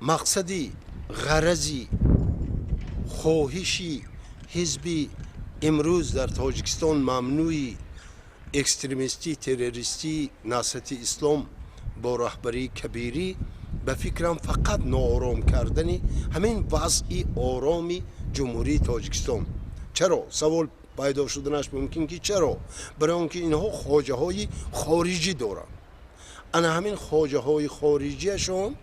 مقصدی غرضی خواهشی حزبی امروز در تاجیکستان ممنوعی اکستریمیستی تروریستی نهضت اسلام با رهبری کبیری به فکرم فقط ناآرام کردن همین وضع آرامی جمهوری تاجیکستان. چرا؟ سوال پیدا شدنش ممکن که چرا؟ برای آنکه اینها خواجه های خارجی دارند. انا همین خواجه های خارجیشون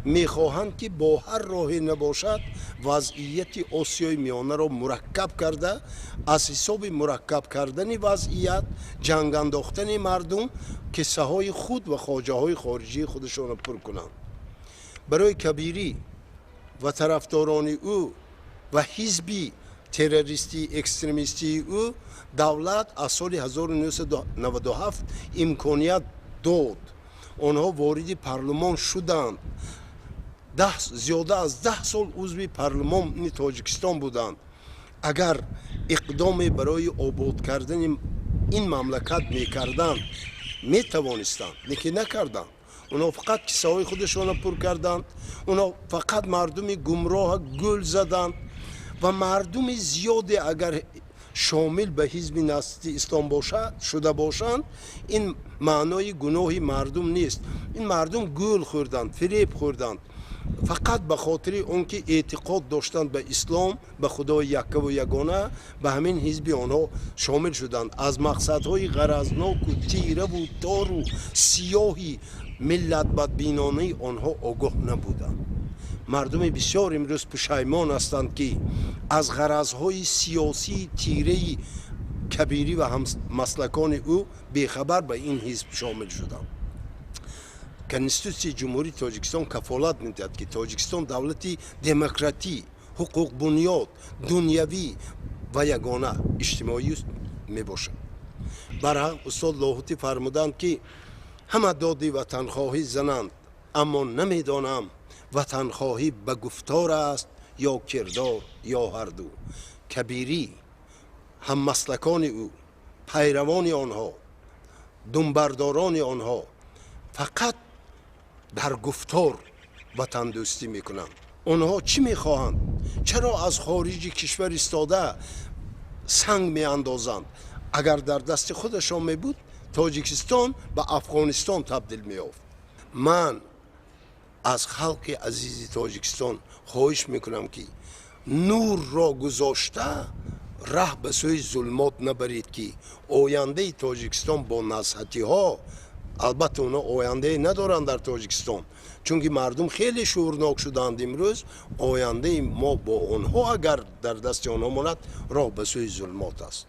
میخواهند که با هر راهی نباشد وضعیت آسیای میانه را مرکب کرده، از حساب مرکب کردن وضعیت جنگ انداختن مردم کسه های خود و خواجه های خارجی خودشان را پر کنند. برای کبیری و طرفداران او و حزبی تروریستی اکستریمیستی او دولت از سال 1997 امکانیت داد. آنها وارد پارلمان شدند. زیاده از 10 سال عضو پارلمان تاجیکستان بودند. اگر اقدام برای آباد کردن این مملکت میکردند میتوانستند، لیکن نکردند. اونا فقط کیسه های خودشان را پر کردند. اونا فقط مردم گمراه گل زدند و مردم زیادی اگر شامل به حزب نهضت اسلام شده باشند این معنای گناه مردم نیست. این مردم گول خوردند، فریب خوردند، فقط به خاطر آنکه اعتقاد داشتند به اسلام، به خدای یک و یگانه، به همین حزب آنها شامل شدند. از مقصدهای غرضناک و تیره و تار و سیاهی ملت بدبینانه آنها آگاه نبودند. مردم بسیار امروز پشیمان هستند که از غرضهای سیاسی تیره کبیری و هم مسلکان او بیخبر به این حزب شامل شدند. کنستیتوسی جمهوری تاجیکستان کفالت میدهد که تاجیکستان دولتی دموکراتی، حقوق بنیاد، دنیوی و یگانه اجتماعی می باشد. برای استاد لاهوتی فرمودند که همه دادی وطنخواهی زنند، اما نمیدانم وطنخواهی به گفتار است یا کردار یا هر دو. کبیری هم مسلکان او، پیروان آنها، دنبرداران آنها فقط در گفتار وطن دوستی میکنند. آنها چی میخواهند؟ چرا از خارج کشور استاده سنگ میاندازند؟ اگر در دست خودشان میبود تاجیکستان به افغانستان تبدیل میافت. من از خلق عزیز تاجیکستان خواهش میکنم که نور را گذاشته ره به سوی ظلمات نبرید که آینده تاجیکستان با نزهتی ها، البته اونا آینده ندارند در تاجیکستان چون که مردم خیلی شعورناک شدند امروز، آینده ما با آنها اگر در دست آنها ماند راه به سوی ظلمات است.